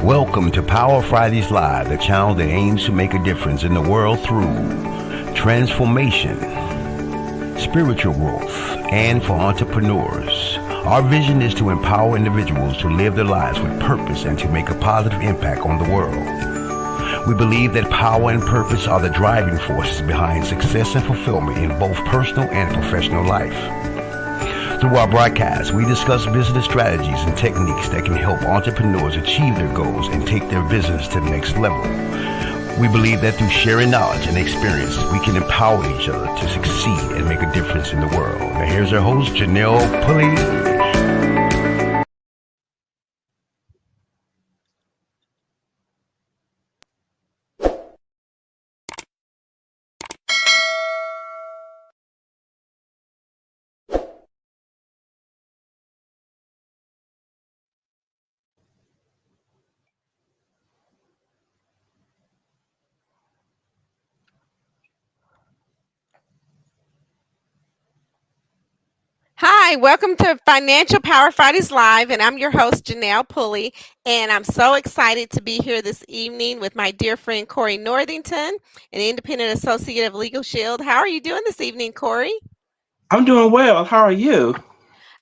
Welcome to Power Fridays Live, the channel that aims to make a difference in the world through transformation, spiritual growth, and for entrepreneurs. Our vision is to empower individuals to live their lives with purpose and to make a positive impact on the world. We believe that power and purpose are the driving forces behind success and fulfillment in both personal and professional life. Through our broadcast, we discuss business strategies and techniques that can help entrepreneurs achieve their goals and take their business to the next level. We believe that through sharing knowledge and experience, we can empower each other to succeed and make a difference in the world. Now here's our host, Janelle Pulley. Hi, welcome to Financial Power Fridays Live, and I'm your host, Janelle Pulley, and I'm so excited to be here this evening with my dear friend Corey Northington, an independent associate of Legal Shield. How are you doing this evening, Corey? I'm doing well. How are you?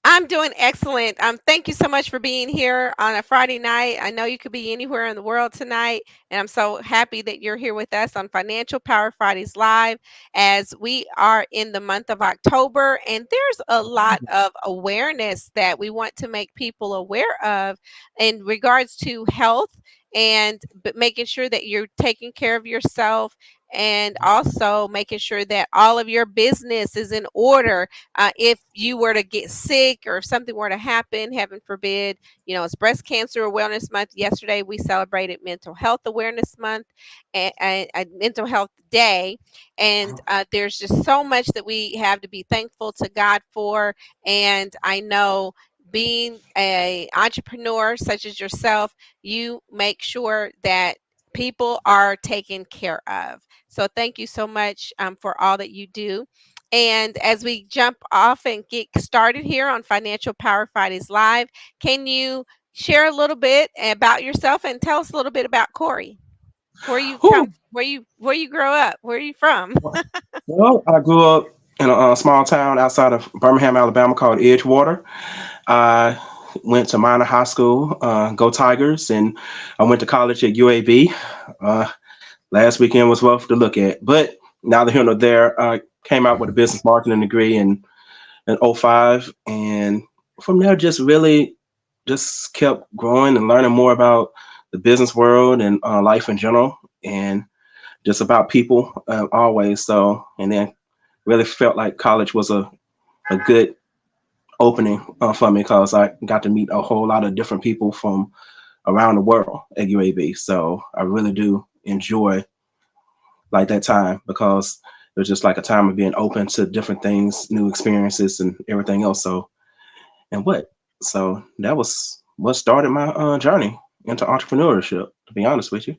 I'm doing excellent. Thank you so much for being here on a Friday night. I know you could be anywhere in the world tonight, and I'm so happy that you're here with us on Financial Power Fridays Live as we are in the month of October. And there's a lot of awareness that we want to make people aware of in regards to health and making sure that you're taking care of yourself and also making sure that all of your business is in order if you were to get sick or if something were to happen, heaven forbid, it's Breast Cancer Awareness Month. Yesterday, we celebrated Mental Health Awareness Month and Mental Health Day. And there's just so much that we have to be thankful to God for. And I know being a entrepreneur such as yourself, you make sure that people are taken care of. So thank you so much for all that you do. And as we jump off and get started here on Financial Power Fridays Live, can you share a little bit about yourself and tell us a little bit about Corey? Where you come, Whew. where you grow up, where are you from? Well, I grew up in a small town outside of Birmingham, Alabama called Edgewater. I went to minor high school, go Tigers, and I went to college at UAB. Uh, Last weekend was rough to look at, but neither here nor there. I came out with a business marketing degree in '05, and from there just really just kept growing and learning more about the business world and life in general. And just about people always. So, and then really felt like college was a good opening for me because I got to meet a whole lot of different people from around the world at UAB. So I really do enjoy like that time because it was just like a time of being open to different things, new experiences, and everything else. So, and what? So that was what started my journey into entrepreneurship, to be honest with you.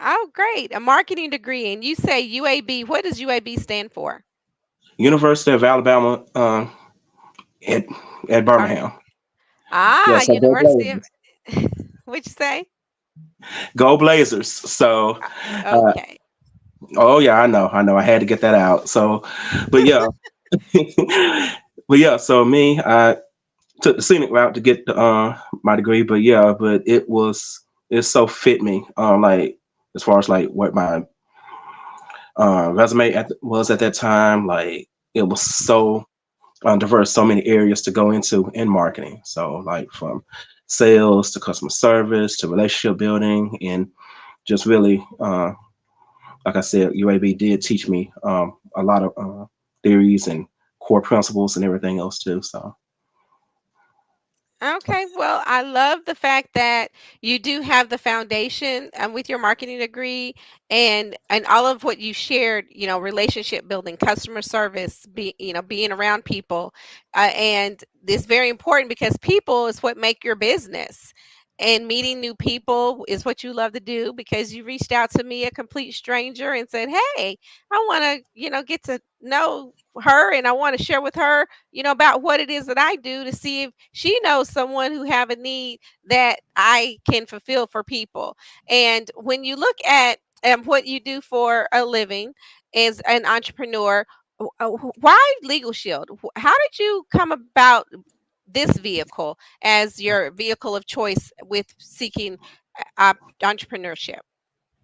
Oh, great. A marketing degree. And you say UAB. What does UAB stand for? University of Alabama at, at Or, Birmingham. Yeah, so go University of, Blazers. what'd you say? Go Blazers. So, uh, Okay. oh yeah, I know. I had to get that out. So, but yeah, but yeah. So me, I took the scenic route to get my degree. But yeah, but it so fit me. Like as far as like what my resume was at that time, like it was so diverse, so many areas to go into in marketing. So like from sales to customer service to relationship building and just really like I said, UAB did teach me a lot of theories and core principles and everything else too. So, Okay, well, I love the fact that you do have the foundation with your marketing degree and all of what you shared, relationship building, customer service, being around people. And it's very important because people is what make your business. and meeting new people is what you love to do because you reached out to me, a complete stranger, and said, "Hey, I want to, get to know her, and I want to share with her, about what it is that I do to see if she knows someone who have a need that I can fulfill for people." And when you look at what you do for a living as an entrepreneur, why Legal Shield? How did you come about this vehicle as your vehicle of choice with seeking entrepreneurship?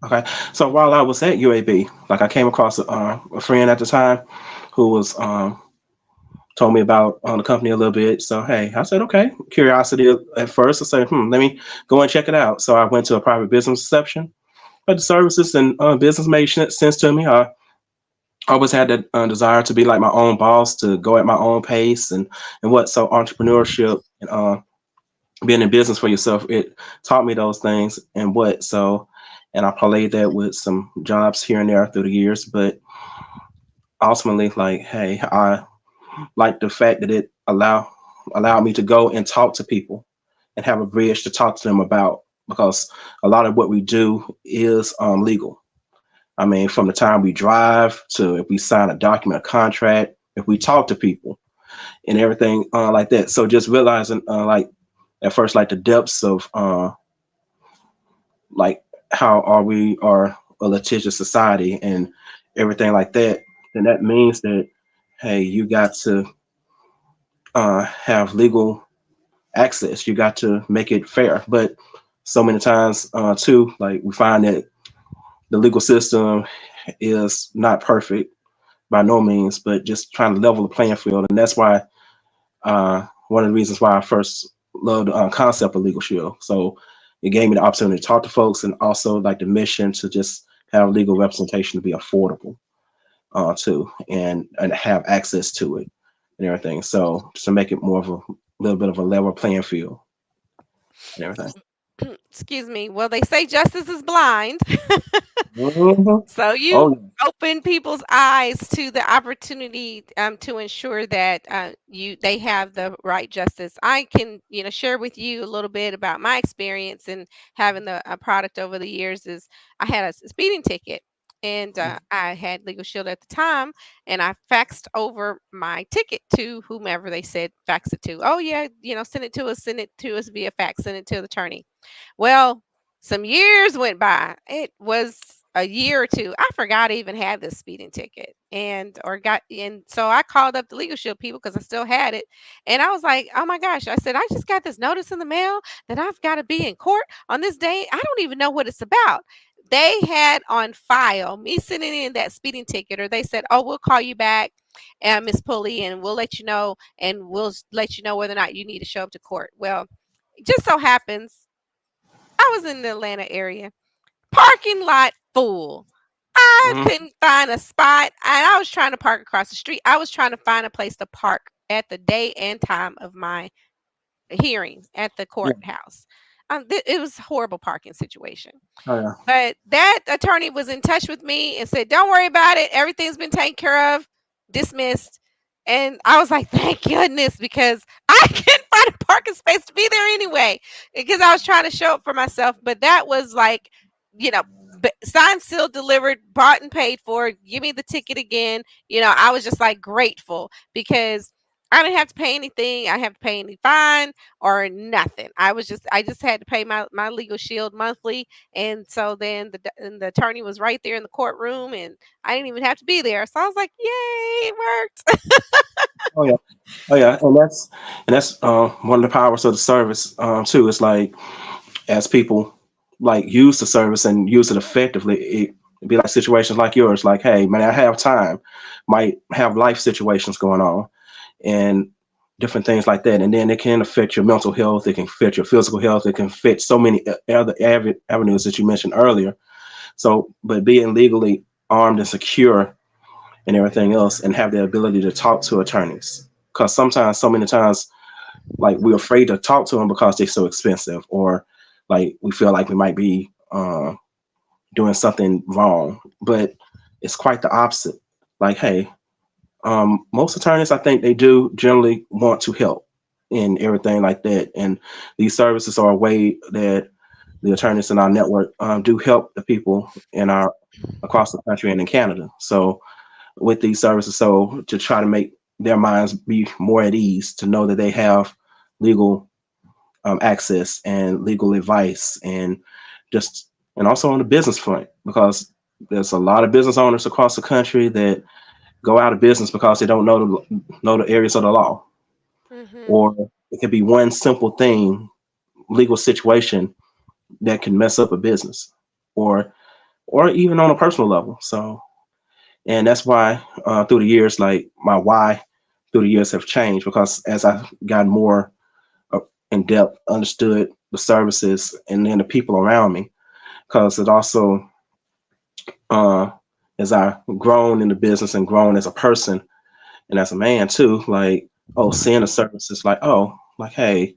Okay. So while I was at UAB, like I came across a friend at the time who was told me about the company a little bit. So hey, I said okay. Curiosity at first. I said, let me go and check it out. So I went to a private business reception. But the services and business made sense to me. I always had that desire to be like my own boss, to go at my own pace, and what. So entrepreneurship and being in business for yourself, it taught me those things and what. So, and I parlayed that with some jobs here and there through the years. But ultimately, like, hey, I like the fact that it allowed me to go and talk to people and have a bridge to talk to them about, because a lot of what we do is legal. I mean, from the time we drive to if we sign a document, a contract, if we talk to people and everything like that. So just realizing, like at first, like the depths of like how are a litigious society and everything like that. Then that means that hey, you got to have legal access. You got to make it fair. But so many times too, like we find that the legal system is not perfect by no means, but just trying to level the playing field. And that's why one of the reasons why I first loved the concept of Legal Shield. So it gave me the opportunity to talk to folks, and also like the mission to just have legal representation to be affordable too, and have access to it and everything. So just to make it more of a little bit of a level playing field and everything. Excuse me. Well, they say justice is blind. Mhm. So you Oh yeah. open people's eyes to the opportunity to ensure that they have the right justice. I can share with you a little bit about my experience in having the product over the years. Is I had a speeding ticket, and I had Legal Shield at the time, and I faxed over my ticket to whomever they said fax it to. Oh yeah, send it to us via fax, send it to the attorney. Well, some years went by. It was a year or two. I forgot I even had this speeding ticket, and so I called up the Legal Shield people because I still had it, and I was like, "Oh my gosh!" I said, "I just got this notice in the mail that I've got to be in court on this day. I don't even know what it's about." They had on file me sending in that speeding ticket, or they said, "Oh, we'll call you back, Miss Pulley, and we'll let you know, and let you know whether or not you need to show up to court." Well, it just so happens I was in the Atlanta area. Parking lot full. I Mhm. couldn't find a spot, and I was trying to park across the street. I was trying to find a place to park at the day and time of my hearing at the Yeah. courthouse. It was a horrible parking situation. Oh yeah. But that attorney was in touch with me and said, "Don't worry about it. Everything's been taken care of, dismissed." And I was like, "Thank goodness," because I couldn't find a parking space to be there anyway. Because I was trying to show up for myself. But that was like, you know, signed, sealed, delivered, bought and paid for. Give me the ticket again. I was just like grateful because I didn't have to pay anything. I didn't have to pay any fine or nothing. I just had to pay my Legal Shield monthly, and so then the attorney was right there in the courtroom, and I didn't even have to be there. So I was like, "Yay, it worked!" Oh yeah. Oh yeah. And that's one of the powers of the service too. It's like as people like use the service and use it effectively, it'd be like situations like yours. Like, hey, man, I have time. Might have life situations going on and different things like that. And then it can affect your mental health. It can affect your physical health. It can affect so many other avenues that you mentioned earlier. So, but being legally armed and secure and everything else, and have the ability to talk to attorneys, because sometimes, so many times, like we're afraid to talk to them because they're so expensive, or like we feel like we might be doing something wrong. But it's quite the opposite. Like, hey, most attorneys, I think they do generally want to help. and everything like that. And these services are a way that the attorneys in our network do help the people in our across the country and in Canada. So with these services, so to try to make their minds be more at ease, to know that they have legal access and legal advice, and just and also on the business front, because there's a lot of business owners across the country that go out of business because they don't know the areas of the law, Mhm. or it could be one simple thing, legal situation that can mess up a business, or even on a personal level. So, and that's why through the years, like my why through the years have changed, because as I got more uh, in depth, understood the services and then the people around me, because it also uh, as I grown in the business and grown as a person and as a man too, like, oh, seeing the services, like, oh, like, hey,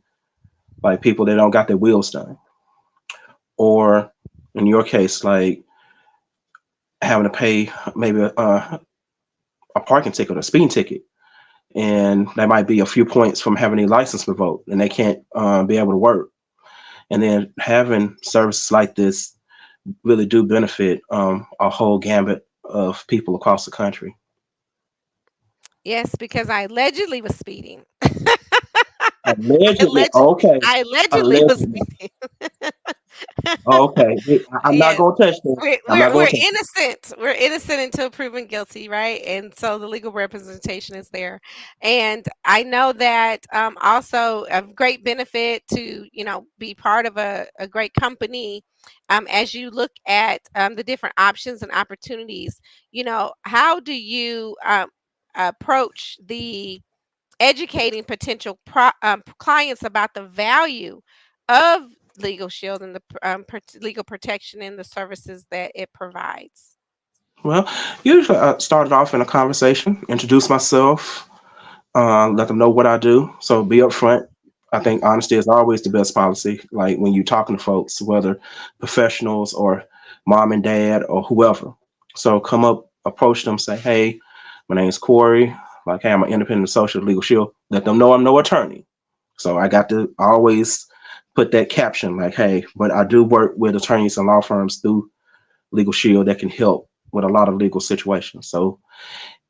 like people that don't got their wheels done, or in your case, like having to pay maybe a parking ticket or a speeding ticket, and that might be a few points from having a license revoked, and they can't be able to work. And then having services like this really do benefit a whole gambit of people across the country. Yes, because I allegedly was speeding. Allegedly, Alleged okay. I allegedly was Allegedly, speeding. okay. I'm not Yes. gonna touch that. We're I'm not we're gonna we're touch it. innocent. We're innocent until proven guilty, right? And so the legal representation is there. And I know that also a great benefit to, be part of a great company, as you look at the different options and opportunities. How do you approach the educating potential clients about the value of Legal Shield and the legal protection and the services that it provides. Well, usually I started off in a conversation, introduce myself, let them know what I do. So be upfront. I think honesty is always the best policy. Like when you're talking to folks, whether professionals or mom and dad or whoever. So come up, approach them, say, "Hey, my name is Corey. Like, hey, I'm an independent associate of Legal Shield." Let them know I'm no attorney. So I got to always put that caption, like, "Hey, but I do work with attorneys and law firms through Legal Shield that can help with a lot of legal situations." So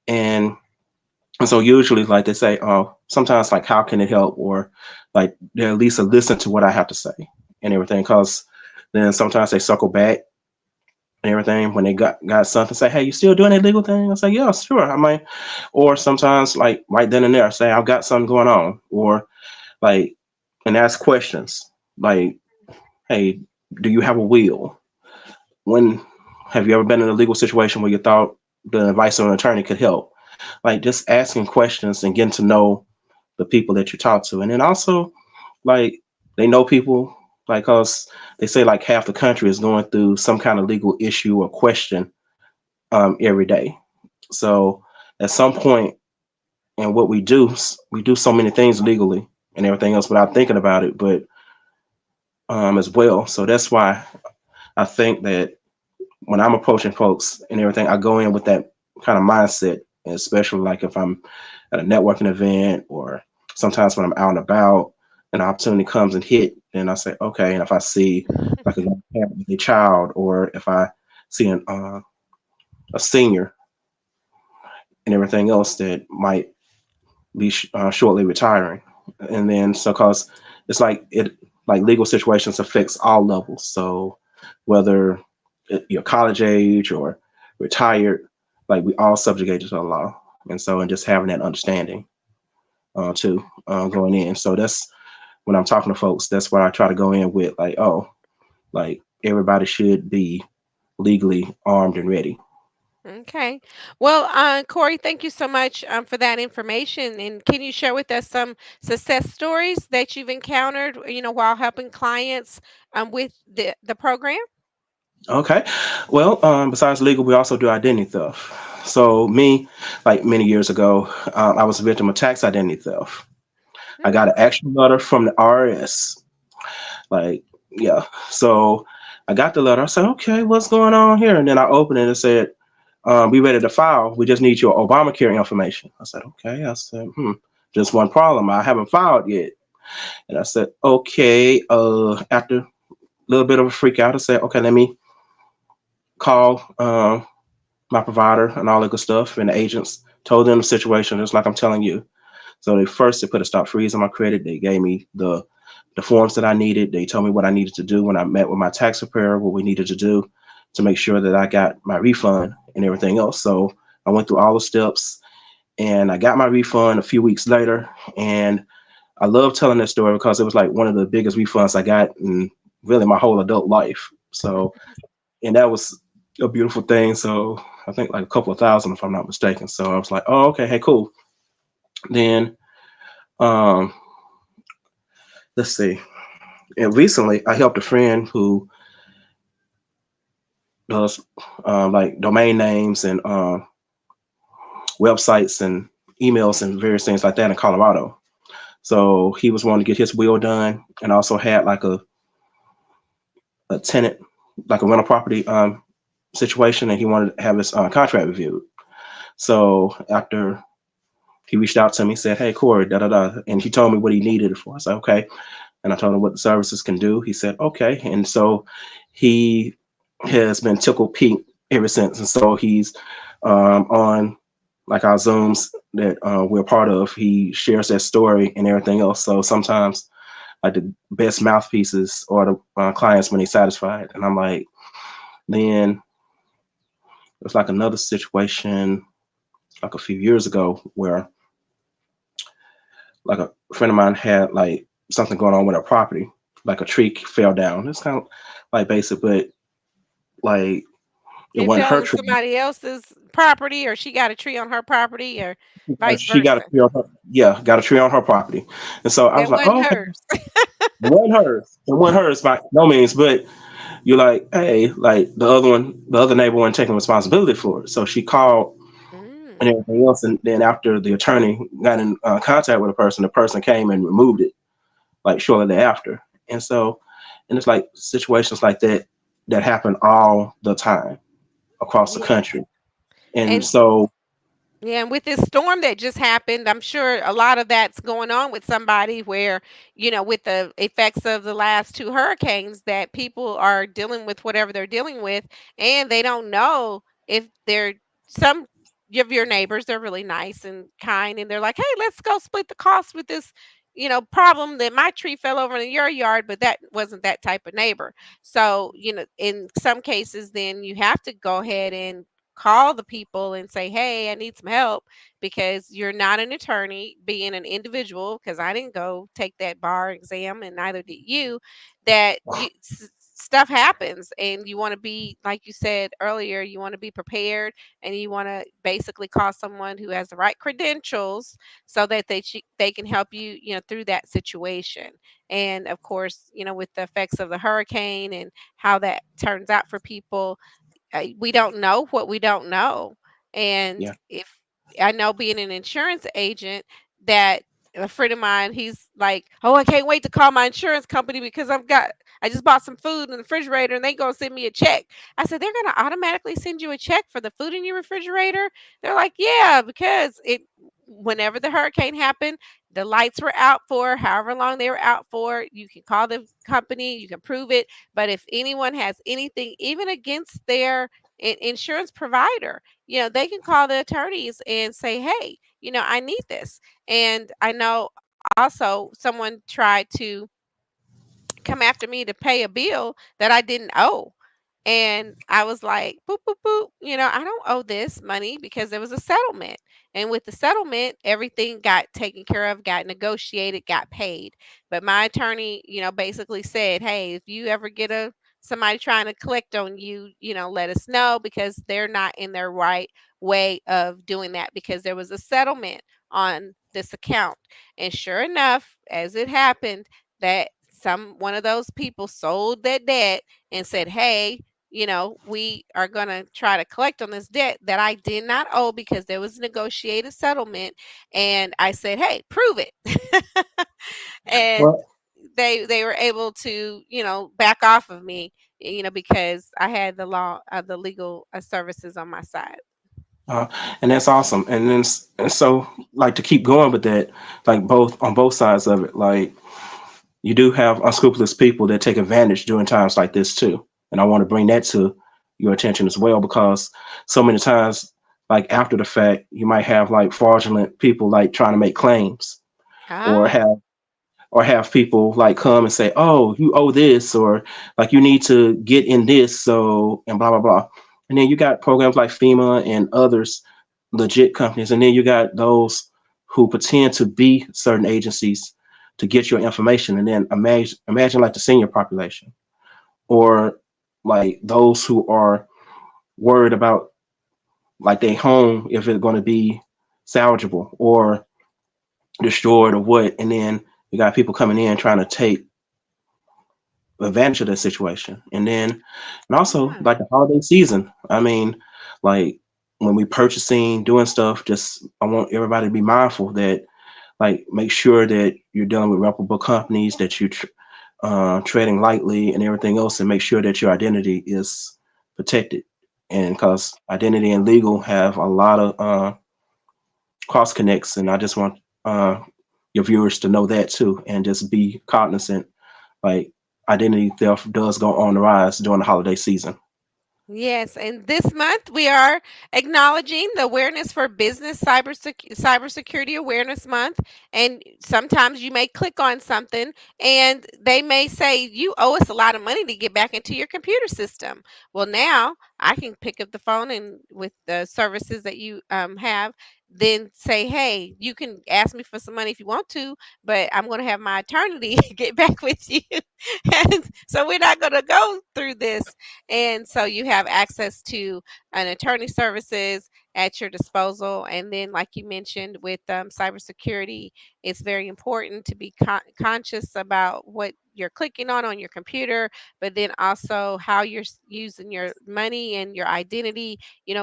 and and so usually, like they say, oh, sometimes like how can it help, or like they at least listen to what I have to say and everything. Because then sometimes they circle back and everything when they got something. Say, hey, you still doing that legal thing? I say, yeah, sure. I might. Or sometimes like right then and there, say I've got something going on, or like and ask questions like, hey, do you have a will? When have you ever been in a legal situation where you thought the advice of an attorney could help? Like just asking questions and getting to know the people that you talk to. And then also, like, they know people, like, cause they say like half the country is going through some kind of legal issue or question every day. So at some point, and what we do so many things legally and everything else without thinking about it, but as well. So that's why I think that when I'm approaching folks and everything, I go in with that kind of mindset, and especially like if I'm at a networking event, or sometimes when I'm out and about, an opportunity comes and hit, and I say, okay. And if I see like a young parent with a child, or if I see a senior and everything else that might be shortly retiring, and then so because it's like legal situations affects all levels. So whether you're college age or retired, like we all subjugated to the law, and so and just having that understanding too going in. So that's when I'm talking to folks. That's what I try to go in with, like, oh, like everybody should be legally armed and ready. Okay. Well, Corey, thank you so much for that information. And can you share with us some success stories that you've encountered, while helping clients with the program? Okay. Well, besides legal, we also do identity theft. So me, like many years ago, I was a victim of tax identity theft. I got an Mm. actual letter from the IRS. Like, yeah. So I got the letter. I said, okay, what's going on here? And then I opened it and it said, "We ready to file. We just need your Obamacare information." I said, okay. I said, hmm. just one problem. I haven't filed yet. And I said, okay. After a little bit of a freak out, I said, okay, let me call my provider and all that good stuff. And the agents told them the situation, just like I'm telling you. So they put a stop freeze on my credit. They gave me the forms that I needed. They told me what I needed to do when I met with my tax preparer, what we needed to do to make sure that I got my refund and everything else. So I went through all the steps and I got my refund a few weeks later. And I love telling that story because it was like one of the biggest refunds I got in really my whole adult life. So, and that was a beautiful thing. So I think like a couple of thousand, if I'm not mistaken. So I was like, oh, okay, hey, cool. Then, um, let's see. And recently, I helped a friend who does like domain names and websites and emails and various things like that in Colorado. So he was wanting to get his will done, and also had like a tenant, like a rental property situation, and he wanted to have his contract reviewed. So after he reached out to me, said, "Hey, Corey, da da da," and he told me what he needed it for. I said, "Okay," and I told him what the services can do. He said, "Okay," and so he has been tickled pink ever since, and so he's on like our Zooms that we're part of. He shares that story and everything else. So sometimes like the best mouthpieces or the clients when they're satisfied, and I'm like, then it's like another situation like a few years ago where like a friend of mine had like something going on with her property, like a tree fell down. It's kind of like basic, but like it It wasn't fell her on tree. somebody else's property, or she got a tree on her property, or vice She got a versa. tree on her, yeah, got a tree on her property, and so I was That like, wasn't oh, okay, hers. it wasn't hers. It wasn't hers by no means, but you're like, hey, like the other neighbor wasn't taking responsibility for it, so she called and Mm. everything else, and then after the attorney got in contact with the person came and removed it like shortly thereafter, and so, and it's like situations like that that happen all the time across the Yeah. country, and And so yeah, and with this storm that just happened, I'm sure a lot of that's going on with somebody where, with the effects of the last two hurricanes, that people are dealing with whatever they're dealing with, and they don't know if they're some of your neighbors, they're really nice and kind, and they're like, hey, let's go split the cost with this, problem that my tree fell over in your yard, but that wasn't that type of neighbor. So, in some cases, then you have to go ahead and call the people and say, "Hey, I need some help," because you're not an attorney, being an individual, because I didn't go take that bar exam and neither did you, that stuff happens, and you want to be, like you said earlier, you want to be prepared, and you want to basically call someone who has the right credentials so that they can help you, through that situation. And of course, with the effects of the hurricane and how that turns out for people, we don't know what we don't know. And yeah, if I know, being an insurance agent, that a friend of mine, he's like, "Oh, I can't wait to call my insurance company because I just bought some food in the refrigerator and they gonna send me a check." I said, "They're gonna automatically send you a check for the food in your refrigerator?" They're like, "Yeah, because whenever the hurricane happened, the lights were out for however long they were out for. You can call the company, you can prove it, but if anyone has anything, even against their insurance provider, they can call the attorneys and say, hey, I need this." And I know also someone tried to come after me to pay a bill that I didn't owe. And I was like, boop, boop, boop, I don't owe this money because there was a settlement. And with the settlement, everything got taken care of, got negotiated, got paid. But my attorney, basically said, hey, if you ever get somebody trying to collect on you, let us know, because they're not in their right way of doing that, because there was a settlement on this account. And sure enough, as it happened, that some one of those people sold that debt and said, hey, we are going to try to collect on this debt that I did not owe because there was a negotiated settlement. And I said, hey, prove it. And well, they were able to, back off of me, because I had the legal services on my side. Uh, and that's awesome. And then and so like to keep going with that, like both on both sides of it, like you do have unscrupulous people that take advantage during times like this too. And I want to bring that to your attention as well because so many times, like after the fact, you might have like fraudulent people like trying to make claims or Ah, have people like come and say, "Oh, you owe this," or like you need to get in this, so and blah blah blah. And then you got programs like FEMA and others, legit companies, and then you got those who pretend to be certain agencies to get your information, and then imagine like the senior population or like those who are worried about like their home if it's going to be salvageable or destroyed or what, and then you got people coming in trying to take advantage of that situation. And also yeah. like the holiday season. I mean, like when we purchasing, doing stuff, just I want everybody to be mindful that like make sure that you're dealing with reputable companies, that you trading lightly and everything else, and make sure that your identity is protected. And because identity and legal have a lot of cross connects, and I just want uh, your viewers to know that too, and just be cognizant. Like identity theft does go on the rise during the holiday season. Yes, and this month we are acknowledging the Awareness for Business Cybersecurity Awareness Month. And sometimes you may click on something and they may say, "You owe us a lot of money to get back into your computer system." Well, now I can pick up the phone and with the services that you have, then say, "Hey, you can ask me for some money if you want to, but I'm going to have my attorney get back with you." And so we're not going to go through this, and so you have access to an attorney services at your disposal. And then, like you mentioned, with cybersecurity, it's very important to be conscious about what you're clicking on your computer, but then also how you're using your money and your identity,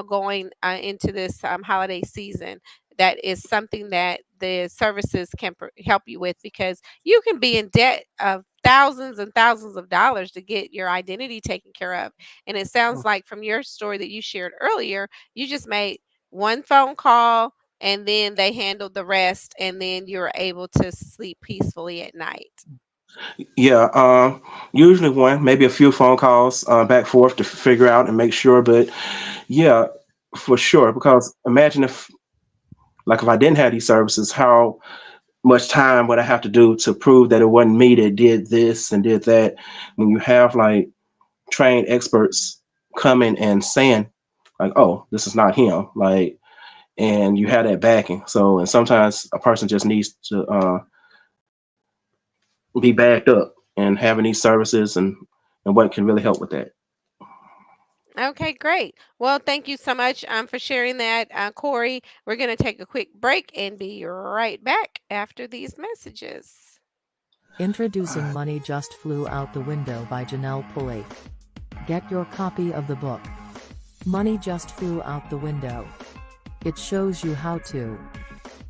going into this holiday season. That is something that the services can help you with, because you can be in debt of thousands and thousands of dollars to get your identity taken care of. And it sounds like from your story that you shared earlier, you just made one phone call and then they handled the rest, and then you're able to sleep peacefully at night. Yeah, usually one, maybe a few phone calls back forth to figure out and make sure. But yeah, for sure. Because imagine if I didn't have these services, how much time would I have to do to prove that it wasn't me that did this and did that? When you have like trained experts coming and saying, like, "Oh, this is not him," like, and you have that backing. So, and sometimes a person just needs to be backed up, and having these services and what can really help with that. Okay, great. Well, thank you so much for sharing that, Corey. We're going to take a quick break and be right back after these messages. Introducing Money Just Flew Out the Window by Janelle Pulley. Get your copy of the book. Money Just Flew Out the Window. It shows you how to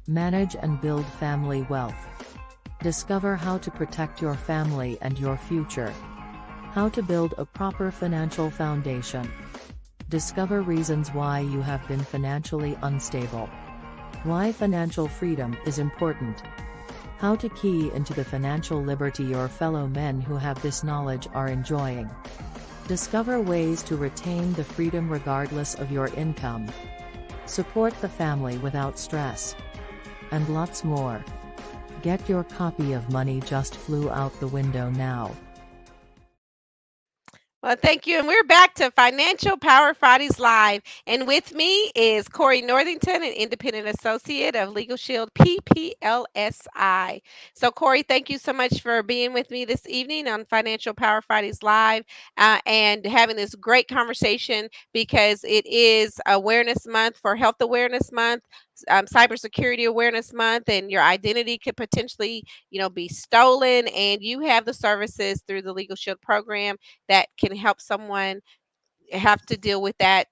manage and build family wealth. Discover how to protect your family and your future. How to build a proper financial foundation. Discover reasons why you have been financially unstable. Why financial freedom is important. How to key into the financial liberty your fellow men who have this knowledge are enjoying. Discover ways to retain the freedom regardless of your income. Support the family without stress. And lots more. Get your copy of Money Just Flew Out the Window now. Well, thank you. And we're back to Financial Power Fridays Live. And with me is Corey Northington, an independent associate of Legal Shield PPLSI. So, Corey, thank you so much for being with me this evening on Financial Power Fridays Live, and having this great conversation, because it is Awareness Month for Health Awareness Month, Cybersecurity Awareness Month, and your identity could potentially, be stolen. And you have the services through the Legal Shield program that can help someone have to deal with that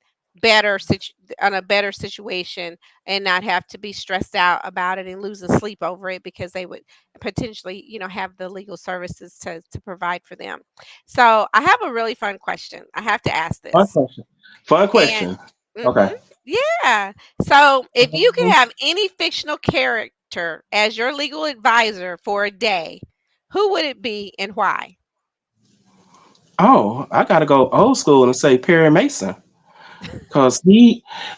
on a better situation, and not have to be stressed out about it and losing sleep over it, because they would potentially, have the legal services to provide for them. So I have a really fun question. I have to ask Fun this. question. Fun And question. mhm, Okay. Yeah. So if you could Um, have any fictional character as your legal advisor for a day, who would it be and why? Oh, I gotta go old school and say Perry Mason. Cause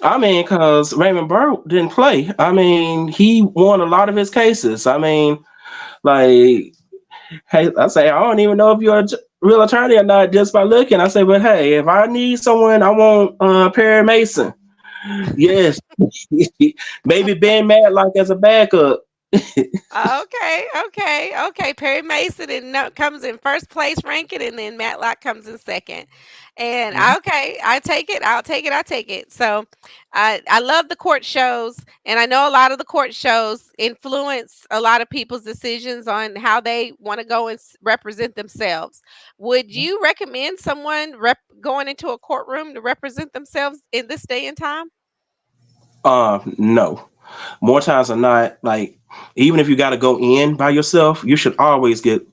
cause Raymond Burr didn't play. I mean, he won a lot of his cases. I mean, like, hey, I say, I don't even know if you're a real attorney or not just by looking. I say, but hey, if I need someone, I want Perry Mason. Yes, maybe Ben Matlock as a backup. Okay, okay, okay. Perry Mason and no, comes in first place ranking, and then Matlock comes in second. And okay, I take it. I'll take it. I take it. So, I love the court shows, and I know a lot of the court shows influence a lot of people's decisions on how they want to go and represent themselves. Would you recommend someone going into a courtroom to represent themselves in this day and time? No. More times than not, like even if you got to go in by yourself, you should always get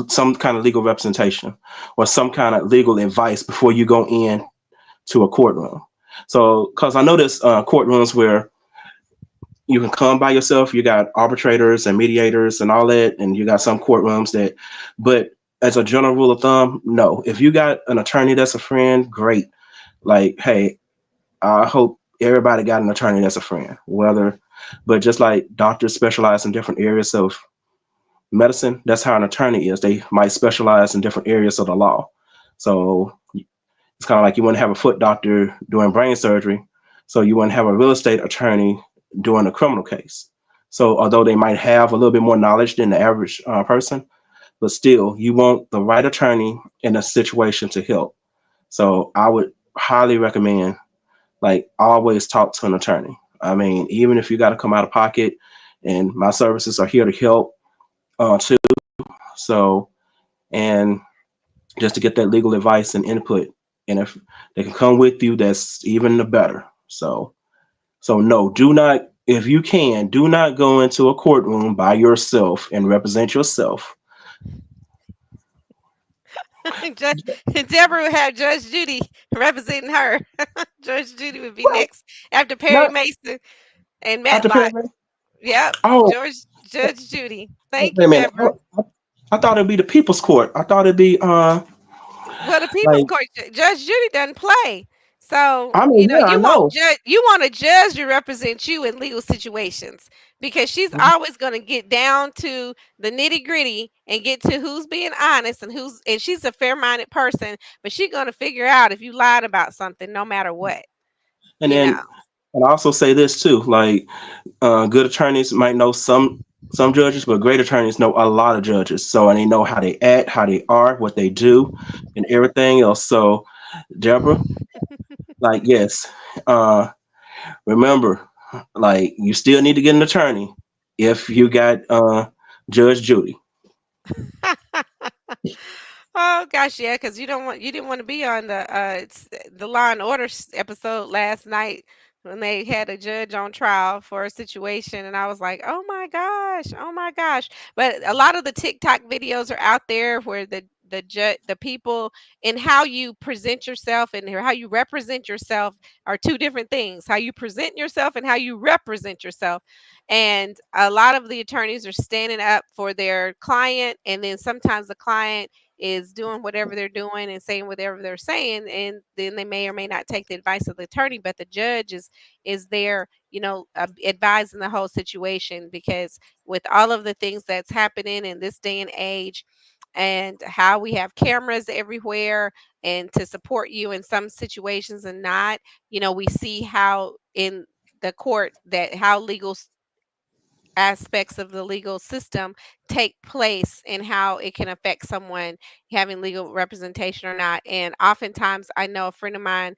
some kind of legal representation or some kind of legal advice before you go in to a courtroom. So, because I notice courtrooms where you can come by yourself, you got arbitrators and mediators and all that, and you got some courtrooms that, but as a general rule of thumb, no. If you got an attorney that's a friend, great. Like, hey, I hope everybody got an attorney that's a friend. But just like doctors specialize in different areas of medicine, that's how an attorney is. They might specialize in different areas of the law. So it's kind of like you wouldn't have a foot doctor doing brain surgery, so you wouldn't have a real estate attorney doing a criminal case. So although they might have a little bit more knowledge than the average person, but still, you want the right attorney in a situation to help. So I would highly recommend, like, always talk to an attorney. I mean, even if you got to come out of pocket, and my services are here to help too. So, and just to get that legal advice and input. And if they can come with you, that's even the better. So no, do not, if you can, do not go into a courtroom by yourself and represent yourself. Ju- Deborah would have Judge Judy representing her. Judge Judy would be Well, next after Perry not Mason and after Matlock. Perry. Yep, Oh, Judge Judy. Thank wait you, a minute. Deborah. I thought it'd be the People's Court. I thought it'd be Well, the people's like, court, Judge Judy doesn't play. So, I mean, yeah, I know. you want a judge to represent you in legal situations because she's always going to get down to the nitty-gritty and get to who's being honest and she's a fair-minded person, but she's going to figure out if you lied about something no matter what, And you know. then and I also say this too, like good attorneys might know some judges, but great attorneys know a lot of judges. So and they know how they act, how they are, what they do, and everything else. So Deborah, like yes, uh, remember, like you still need to get an attorney if you got Judge Judy. Oh gosh, yeah, because you didn't want to be on the Law and Order episode last night when they had a judge on trial for a situation, and I was like, oh my gosh. But a lot of the TikTok videos are out there where the people and how you present yourself and how you represent yourself are two different things. How you present yourself and how you represent yourself. And a lot of the attorneys are standing up for their client, and then sometimes the client is doing whatever they're doing and saying whatever they're saying, and then they may or may not take the advice of the attorney, but the judge is there, advising the whole situation, because with all of the things that's happening in this day and age, and how we have cameras everywhere and to support you in some situations and not, we see how in the court that how legal aspects of the legal system take place and how it can affect someone having legal representation or not. And oftentimes, I know a friend of mine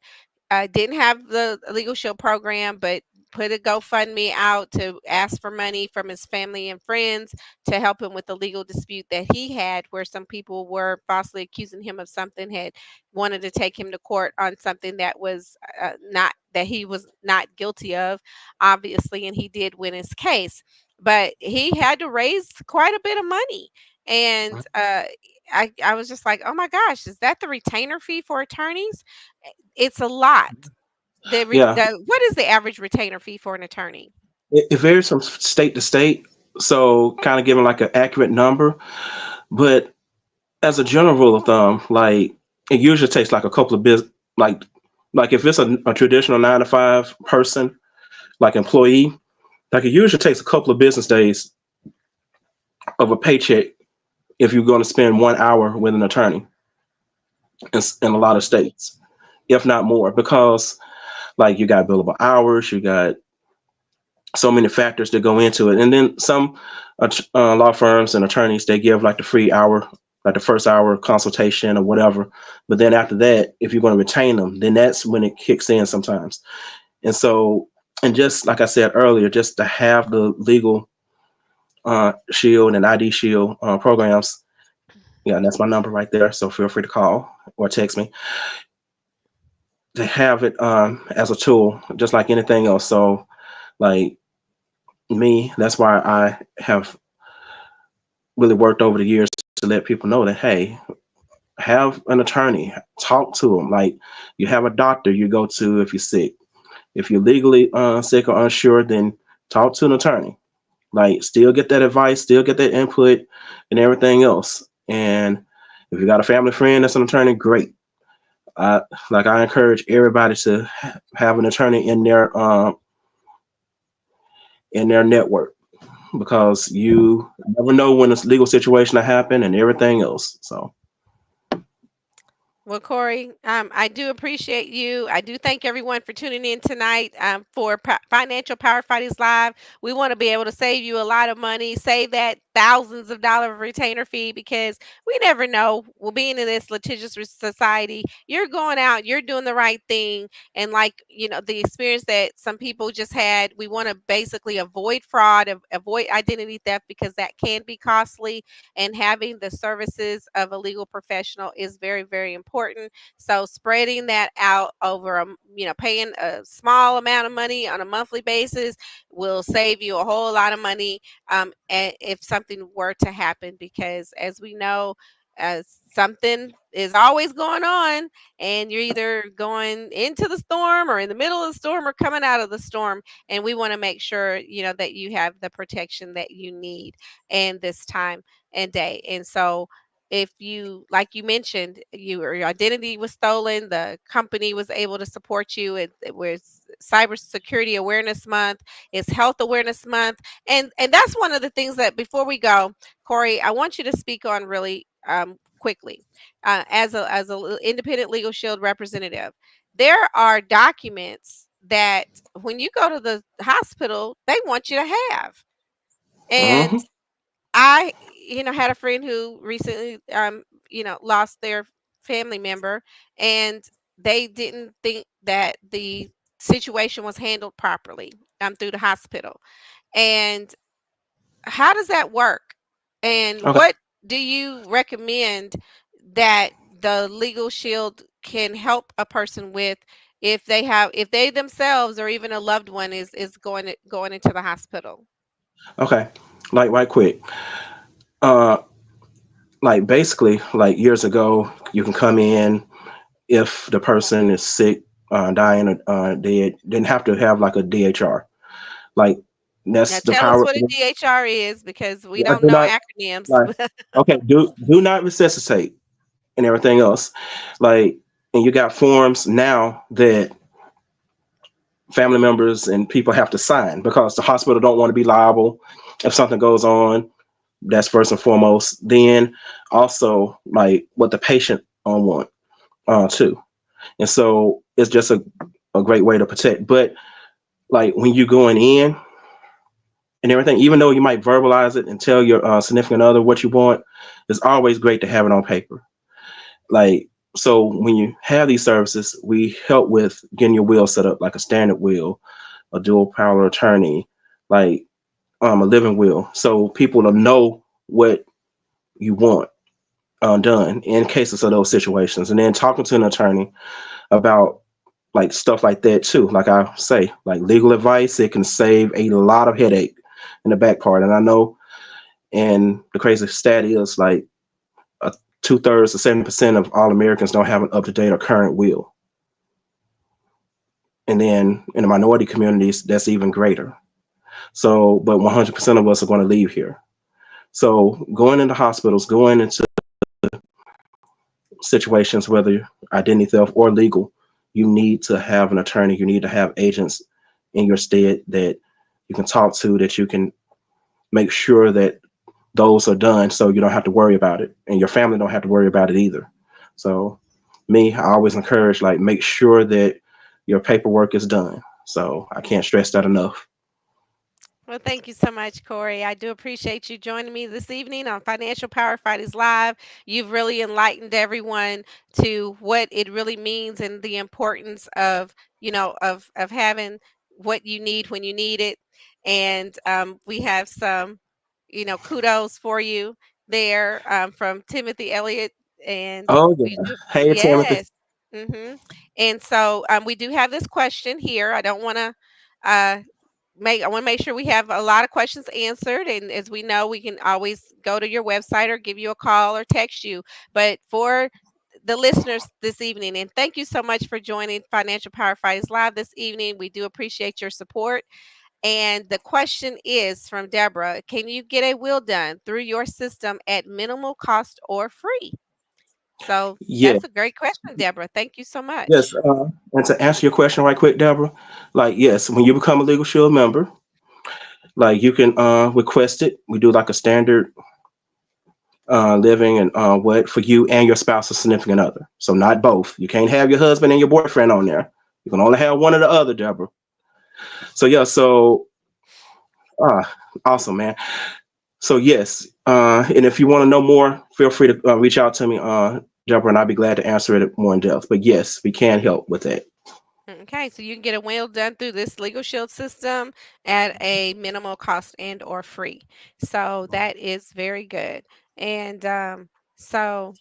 didn't have the Legal Shield program, but put a GoFundMe out to ask for money from his family and friends to help him with the legal dispute that he had, where some people were falsely accusing him of something, had wanted to take him to court on something that was not that he was not guilty of, obviously, and he did win his case, but he had to raise quite a bit of money. And I was just like, oh my gosh, is that the retainer fee for attorneys? It's a lot. Yeah, What is the average retainer fee for an attorney? it varies from state to state. So kind of giving like an accurate number, but as a general rule of thumb, like it usually takes like a couple of like like if it's a traditional 9 to 5 person, like employee, like it usually takes a couple of business days of a paycheck if you're going to spend 1 hour with an attorney in a lot of states, if not more, because like you got billable hours, you got so many factors that go into it, and then some law firms and attorneys they give like the free hour, like the first hour consultation or whatever. But then after that, if you're going to retain them, then that's when it kicks in sometimes. And so, and just like I said earlier, just to have the legal shield and ID shield programs. Yeah, and that's my number right there. So feel free to call or text me to have it as a tool, just like anything else. So, like me, that's why I have really worked over the years to let people know that, hey, have an attorney, talk to them. Like you have a doctor you go to if you're sick. If you're legally sick or unsure, then talk to an attorney. Like still get that advice, still get that input and everything else. And if you got a family friend that's an attorney, great. I I encourage everybody to have an attorney in their network because you never know when a legal situation will happen and everything else. So Well, Corey, I do appreciate you. I do thank everyone for tuning in tonight for Financial Power Fridays Live. We want to be able to save you a lot of money, save that thousands of dollar retainer fee because we never know. Well, being in this litigious society, you're going out, you're doing the right thing. And like, the experience that some people just had, we want to basically avoid fraud, avoid identity theft because that can be costly, and having the services of a legal professional is very, very important. So spreading that out over paying a small amount of money on a monthly basis will save you a whole lot of money, if something were to happen, because as we know, something is always going on, and you're either going into the storm or in the middle of the storm or coming out of the storm, and we want to make sure that you have the protection that you need in this time and day. And so, if you, like you mentioned, your identity was stolen, the company was able to support you. It was Cybersecurity Awareness Month, it's Health Awareness Month, and that's one of the things that, before we go, Corey, I want you to speak on really quickly, as a independent Legal Shield representative. There are documents that when you go to the hospital, they want you to have. And mhm. I, had a friend who recently, lost their family member, and they didn't think that the situation was handled properly, through the hospital. And how does that work? And Okay. what do you recommend that the Legal Shield can help a person with if they themselves or even a loved one is going into the hospital? Okay. Like right quick. Uh like basically like years ago you can come in if the person is sick, dying or dead, didn't have to have like a DHR. Like Now that's the tell us power. what a DHR is, because we I don't do know not acronyms. like okay, do not resuscitate and everything else. Like and you got forms now that family members and people have to sign because the hospital don't want to be liable if something goes on. That's first and foremost. Then also like what the patient want too. And so it's just a great way to protect. But like when you're going in and everything, even though you might verbalize it and tell your significant other what you want, it's always great to have it on paper. Like, so when you have these services, we help with getting your will set up like a standard will, a dual power of attorney, like a living will. So people will know what you want done in cases of those situations. And then talking to an attorney about like stuff like that too. Like I say, like legal advice, it can save a lot of headache in the back part. And I know, and the crazy stat is like 2/3 to 70% of all Americans don't have an up to date or current will. And then in the minority communities, that's even greater. So, but 100% of us are going to leave here. So, going into hospitals, going into situations, whether identity theft or legal, you need to have an attorney. You need to have agents in your stead that you can talk to, that you can make sure that those are done so you don't have to worry about it and your family don't have to worry about it either. So me, I always encourage, like, make sure that your paperwork is done. So I can't stress that enough. Well, thank you so much, Corey. I do appreciate you joining me this evening on Financial Power Fridays Live. You've really enlightened everyone to what it really means and the importance of, of having what you need when you need it. And we have some, kudos for you there from Timothy Elliott. And Oh we yeah. do, Hey Timothy. yes. And so we do have this question here. I don't want to. I want to make sure we have a lot of questions answered, and as we know, we can always go to your website or give you a call or text you. But for the listeners this evening, and thank you so much for joining Financial Power Fridays Live this evening. We do appreciate your support. And the question is from Deborah: can you get a will done through your system at minimal cost or free? So Yeah. that's a great question, Deborah. Thank you so Yes. much. And to answer your question right quick, Deborah, like, yes, when you become a Legal Shield member, like, you can request it. We do like a standard living and what for you and your spouse or significant other. So not both. You can't have your husband and your boyfriend on there. You can only have one or the other, Deborah. So yeah. So awesome, man. So yes, and if you want to know more, feel free to reach out to me, Deborah, and I'd be glad to answer it more in depth. But yes, we can help with that. Okay, so you can get a will done through this Legal Shield system at a minimal cost and or free. So that is very good. And so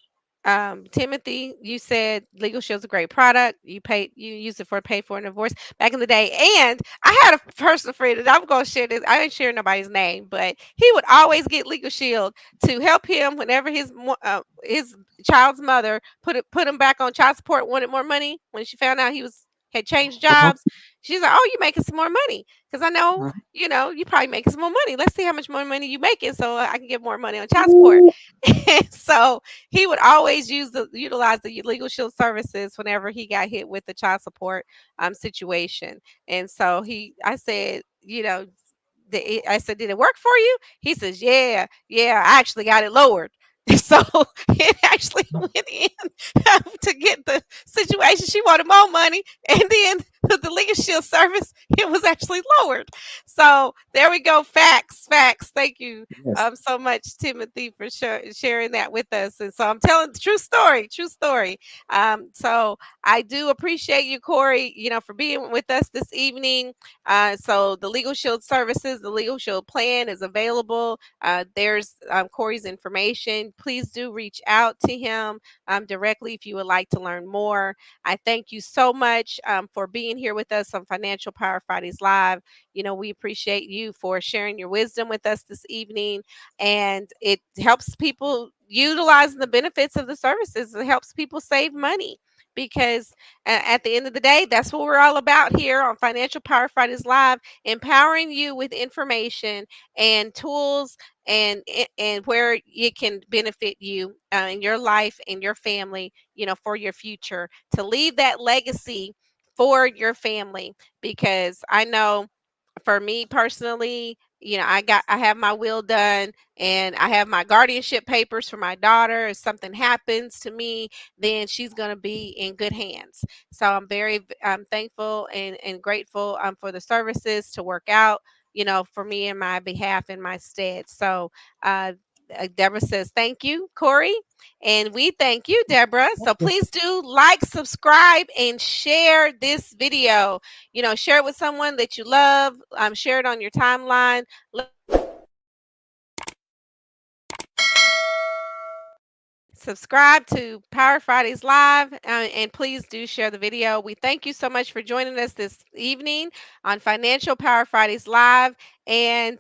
Timothy, you said Legal Shield's a great product. You use it for pay for a divorce back in the day. And I had a personal friend, and I'm gonna share this. I ain't sharing nobody's name, but he would always get Legal Shield to help him whenever his child's mother put him back on child support, wanted more money when she found out he was had changed Mhm, jobs. She's like, "Oh, you making some more money? Because I know, mhm. you probably making some more money. Let's see how much more money you making, so I can get more money on child support." Ooh, And so he would always utilize the legal shield services whenever he got hit with the child support situation. And so I said, I said, did it work for you? He says, yeah, yeah, I actually got it lowered. So it actually went in to get the situation. She wanted more money, and then with the legal shield service, it was actually lowered. So there we go. Facts, facts. Thank you yes. so much, Timothy, for sharing that with us. And so I'm telling the true story, true story. So I do appreciate you, Corey, for being with us this evening. So the Legal Shield services, the Legal Shield plan is available. There's Corey's information. Please do reach out to him directly if you would like to learn more. I thank you so much for being here with us on Financial Power Fridays Live. We appreciate you for sharing your wisdom with us this evening, and it helps people utilize the benefits of the services. It helps people save money because at the end of the day, that's what we're all about here on Financial Power Fridays Live, empowering you with information and tools and where it can benefit you in your life and your family, for your future, to leave that legacy for your family. Because I know for me personally, I have my will done, and I have my guardianship papers for my daughter. If something happens to me, then she's going to be in good hands. So I'm very thankful and grateful for the services to work out, for me in my behalf in my stead. So uh Deborah says, thank you, Corey. And we thank you, Deborah. So please do like, subscribe, and share this video. Share it with someone that you love. Share it on your timeline. Subscribe to Power Fridays Live, and please do share the video. We thank you so much for joining us this evening on Financial Power Fridays Live. And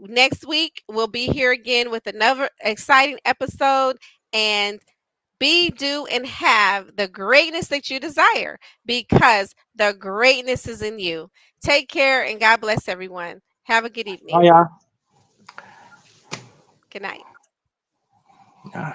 next week, we'll be here again with another exciting episode. And Be, do, and have the greatness that you desire because the greatness is in you. Take care and God bless everyone. Have a good Bye, evening. y'all. Good night. Yeah.